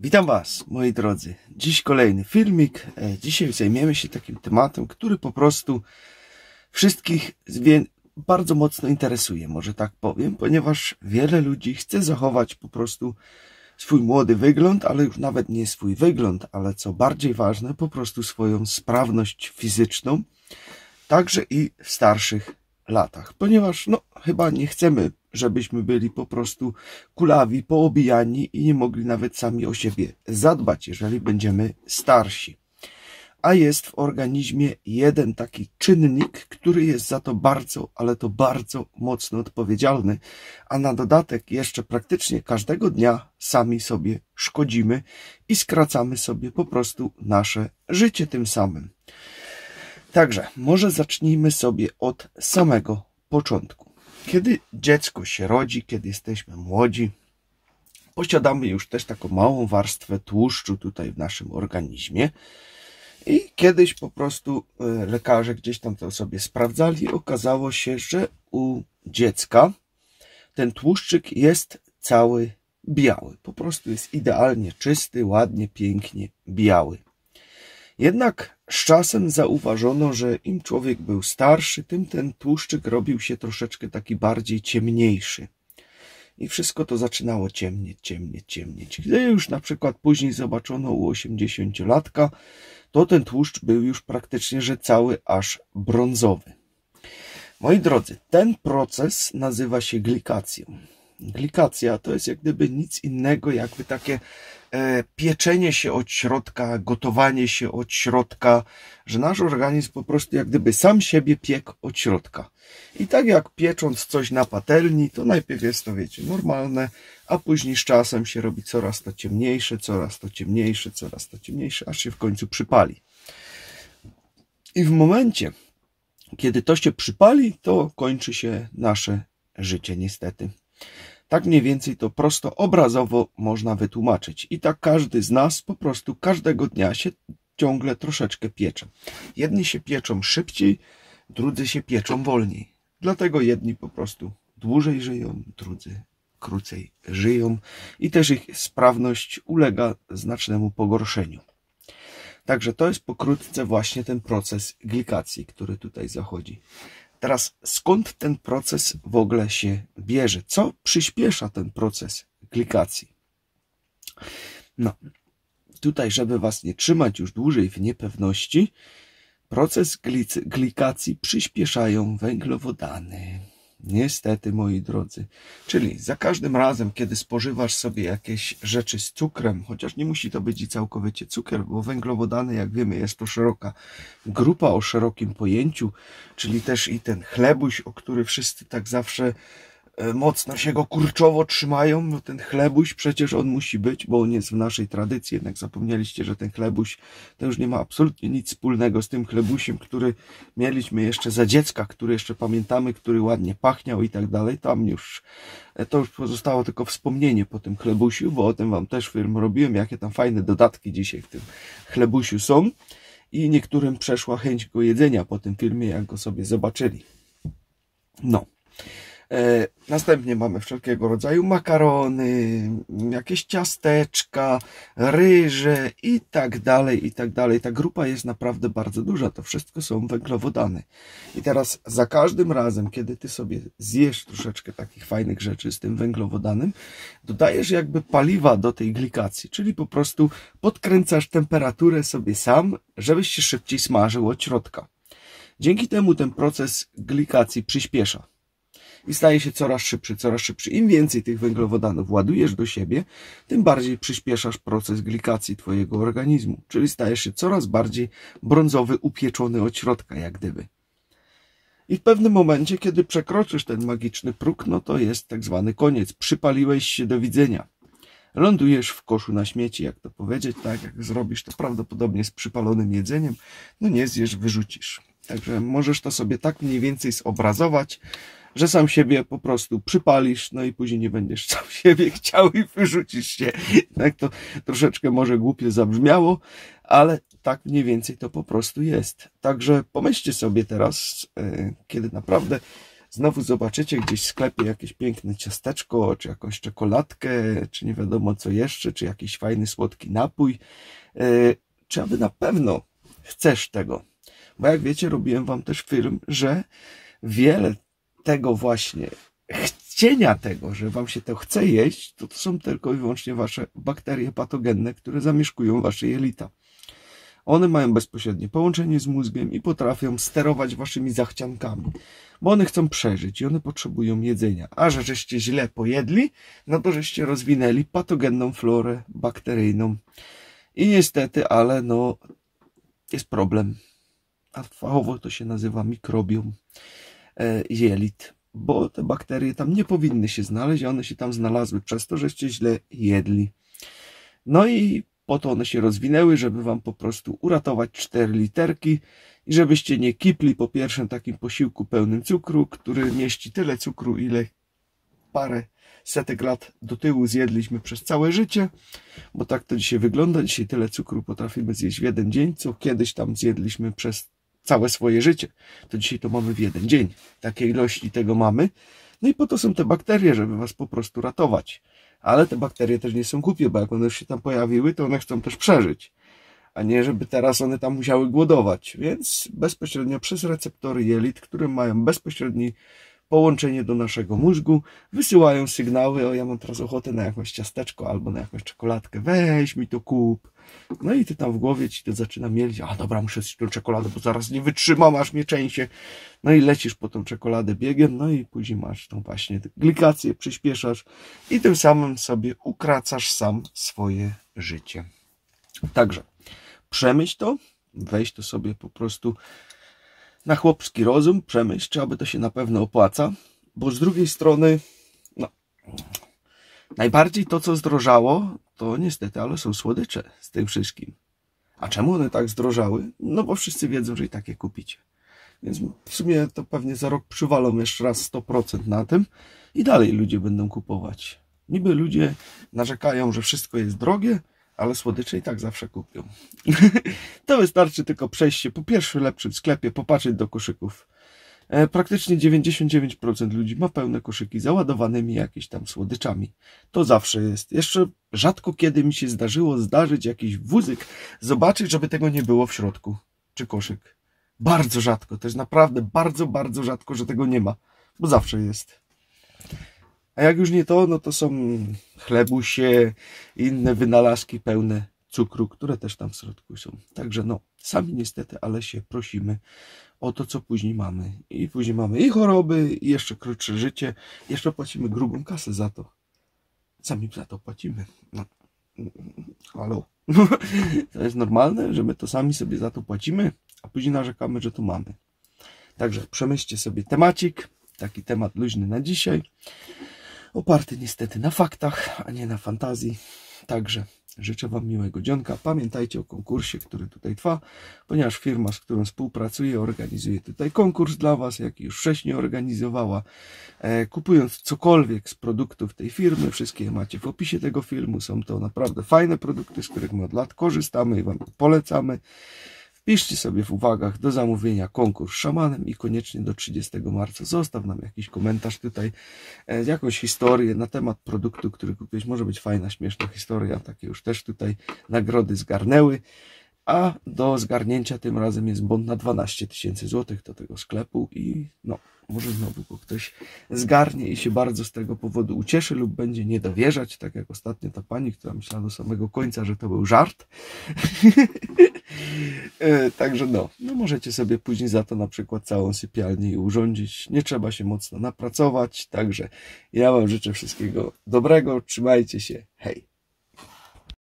Witam Was, moi drodzy. Dziś kolejny filmik. Dzisiaj zajmiemy się takim tematem, który po prostu wszystkich bardzo mocno interesuje, może tak powiem, ponieważ wiele ludzi chce zachować po prostu swój młody wygląd, ale już nawet nie swój wygląd, ale co bardziej ważne, po prostu swoją sprawność fizyczną, także i w starszych latach, ponieważ chyba nie chcemy, żebyśmy byli po prostu kulawi, poobijani i nie mogli nawet sami o siebie zadbać, jeżeli będziemy starsi. A jest w organizmie jeden taki czynnik, który jest za to bardzo, ale to bardzo mocno odpowiedzialny, a na dodatek jeszcze praktycznie każdego dnia sami sobie szkodzimy i skracamy sobie po prostu nasze życie tym samym. Także może zacznijmy sobie od samego początku. Kiedy dziecko się rodzi, kiedy jesteśmy młodzi, posiadamy już też taką małą warstwę tłuszczu tutaj w naszym organizmie i kiedyś po prostu lekarze gdzieś tam to sobie sprawdzali, okazało się, że u dziecka ten tłuszczyk jest cały biały, po prostu jest idealnie czysty, ładnie, pięknie biały. Jednak z czasem zauważono, że im człowiek był starszy, tym ten tłuszczyk robił się troszeczkę taki bardziej ciemniejszy. I wszystko to zaczynało ciemnieć. Gdy już na przykład później zobaczono u 80-latka, to ten tłuszcz był już praktycznie, że cały aż brązowy. Moi drodzy, ten proces nazywa się glikacją. Glikacja to jest jak gdyby nic innego, jakby takie pieczenie się od środka, gotowanie się od środka, że nasz organizm po prostu jak gdyby sam siebie piekł od środka. I tak jak piecząc coś na patelni, to najpierw jest to, wiecie, normalne, a później z czasem się robi coraz to ciemniejsze, aż się w końcu przypali. I w momencie, kiedy to się przypali, to kończy się nasze życie niestety. Tak mniej więcej to prosto obrazowo można wytłumaczyć. I tak każdy z nas po prostu każdego dnia się ciągle troszeczkę piecze. Jedni się pieczą szybciej, drudzy się pieczą wolniej. Dlatego jedni po prostu dłużej żyją, drudzy krócej żyją i też ich sprawność ulega znacznemu pogorszeniu. Także to jest pokrótce właśnie ten proces glikacji, który tutaj zachodzi. Teraz skąd ten proces w ogóle się bierze? Co przyspiesza ten proces glikacji? Tutaj, żeby Was nie trzymać już dłużej w niepewności, proces glikacji przyspieszają węglowodany. Niestety, moi drodzy. Czyli za każdym razem, kiedy spożywasz sobie jakieś rzeczy z cukrem, chociaż nie musi to być i całkowicie cukier, bo węglowodany, jak wiemy, jest to szeroka grupa o szerokim pojęciu, czyli też i ten chlebuś, o który wszyscy tak zawsze mocno się go kurczowo trzymają. No ten chlebuś przecież on musi być, bo on jest w naszej tradycji, jednak zapomnieliście, że ten chlebuś to już nie ma absolutnie nic wspólnego z tym chlebusiem, który mieliśmy jeszcze za dziecka, który jeszcze pamiętamy, który ładnie pachniał i tak dalej. Tam już to już pozostało tylko wspomnienie po tym chlebusiu, bo o tym Wam też film robiłem, jakie tam fajne dodatki dzisiaj w tym chlebusiu są i niektórym przeszła chęć go jedzenia po tym filmie, jak go sobie zobaczyli. Następnie mamy wszelkiego rodzaju makarony, jakieś ciasteczka, ryże i tak dalej, i tak dalej. Ta grupa jest naprawdę bardzo duża, to wszystko są węglowodany. I teraz za każdym razem, kiedy Ty sobie zjesz troszeczkę takich fajnych rzeczy z tym węglowodanem, dodajesz jakby paliwa do tej glikacji, czyli po prostu podkręcasz temperaturę sobie sam, żebyś się szybciej smażył od środka. Dzięki temu ten proces glikacji przyspiesza. I staje się coraz szybszy, coraz szybszy. Im więcej tych węglowodanów ładujesz do siebie, tym bardziej przyspieszasz proces glikacji Twojego organizmu. Czyli stajesz się coraz bardziej brązowy, upieczony od środka, jak gdyby. I w pewnym momencie, kiedy przekroczysz ten magiczny próg, no to jest tak zwany koniec. Przypaliłeś się, do widzenia. Lądujesz w koszu na śmieci, jak to powiedzieć, tak jak zrobisz to prawdopodobnie z przypalonym jedzeniem, no nie zjesz, wyrzucisz. Także możesz to sobie tak mniej więcej zobrazować, że sam siebie po prostu przypalisz, no i później nie będziesz sam siebie chciał i wyrzucisz się. Tak to troszeczkę może głupio zabrzmiało, ale tak mniej więcej to po prostu jest. Także pomyślcie sobie teraz, kiedy naprawdę znowu zobaczycie gdzieś w sklepie jakieś piękne ciasteczko, czy jakąś czekoladkę, czy nie wiadomo co jeszcze, czy jakiś fajny, słodki napój, czy aby na pewno chcesz tego. Bo jak wiecie, robiłem wam też film, że wiele tego właśnie chcienia tego, że wam się to chce jeść, to są tylko i wyłącznie wasze bakterie patogenne, które zamieszkują wasze jelita. One mają bezpośrednie połączenie z mózgiem i potrafią sterować waszymi zachciankami, bo one chcą przeżyć i one potrzebują jedzenia. A że żeście źle pojedli, no to żeście rozwinęli patogenną florę bakteryjną. I niestety, ale no, jest problem. A fachowo to się nazywa mikrobiom jelit, bo te bakterie tam nie powinny się znaleźć, a one się tam znalazły przez to, żeście źle jedli. No i po to one się rozwinęły, żeby wam po prostu uratować 4 literki i żebyście nie kipli po pierwszym takim posiłku pełnym cukru, który mieści tyle cukru, ile parę setek lat do tyłu zjedliśmy przez całe życie, bo tak to dzisiaj wygląda. Dzisiaj tyle cukru potrafimy zjeść w jeden dzień, co kiedyś tam zjedliśmy przez całe swoje życie. To dzisiaj to mamy w jeden dzień. Takiej ilości tego mamy. No i po to są te bakterie, żeby was po prostu ratować. Ale te bakterie też nie są głupie, bo jak one już się tam pojawiły, to one chcą też przeżyć. A nie, żeby teraz one tam musiały głodować. Więc bezpośrednio przez receptory jelit, które mają bezpośrednie połączenie do naszego mózgu, wysyłają sygnały: o, ja mam teraz ochotę na jakieś ciasteczko albo na jakąś czekoladkę, weź mi to kup. No i ty tam w głowie ci to zaczyna mielić: a dobra, muszę zjeść tą czekoladę, bo zaraz nie wytrzymam, aż mnie częsie. No i lecisz po tą czekoladę biegiem, no i później masz tą właśnie glikację, przyspieszasz i tym samym sobie ukracasz sam swoje życie. Także przemyśl to, weź to sobie po prostu na chłopski rozum, przemyśl, czy aby to się na pewno opłaca, bo z drugiej strony, no, najbardziej to, co zdrożało, to niestety, ale są słodycze z tym wszystkim. A czemu one tak zdrożały? No bo wszyscy wiedzą, że i tak je kupicie. Więc w sumie to pewnie za rok przywalą jeszcze raz 100% na tym i dalej ludzie będą kupować. Niby ludzie narzekają, że wszystko jest drogie, ale słodycze i tak zawsze kupią. To wystarczy tylko przejść się po pierwszym lepszym sklepie, popatrzeć do koszyków. Praktycznie 99% ludzi ma pełne koszyki załadowanymi jakimiś tam słodyczami. To zawsze jest. Jeszcze rzadko kiedy mi się zdarzyć jakiś wózek, zobaczyć, żeby tego nie było w środku. Czy koszyk. Bardzo rzadko. To jest naprawdę bardzo, bardzo rzadko, że tego nie ma. Bo zawsze jest. A jak już nie to, no to są chlebusie, inne wynalazki pełne cukru, które też tam w środku są. Także no, sami niestety, ale się prosimy o to, co później mamy. I później mamy i choroby, i jeszcze krótsze życie. Jeszcze płacimy grubą kasę za to. Sami za to płacimy. No. Halo. To jest normalne, że my to sami sobie za to płacimy, a później narzekamy, że to mamy. Także przemyślcie sobie temacik. Taki temat luźny na dzisiaj. Oparty niestety na faktach, a nie na fantazji. Także życzę wam miłego dzionka. Pamiętajcie o konkursie, który tutaj trwa, ponieważ firma, z którą współpracuję, organizuje tutaj konkurs dla was, jaki już wcześniej organizowała. Kupując cokolwiek z produktów tej firmy, wszystkie je macie w opisie tego filmu. Są to naprawdę fajne produkty, z których my od lat korzystamy i wam polecamy. Wpiszcie sobie w uwagach do zamówienia konkurs szamanem i koniecznie do 30 marca zostaw nam jakiś komentarz tutaj, jakąś historię na temat produktu, który kupiłeś. Może być fajna, śmieszna historia, takie już też tutaj nagrody zgarnęły. A do zgarnięcia tym razem jest bon na 12 000 złotych do tego sklepu i no, może znowu go ktoś zgarnie i się bardzo z tego powodu ucieszy lub będzie niedowierzać, tak jak ostatnio ta pani, która myślała do samego końca, że to był żart. Także no, możecie sobie później za to na przykład całą sypialnię urządzić. Nie trzeba się mocno napracować, także ja wam życzę wszystkiego dobrego, trzymajcie się, hej!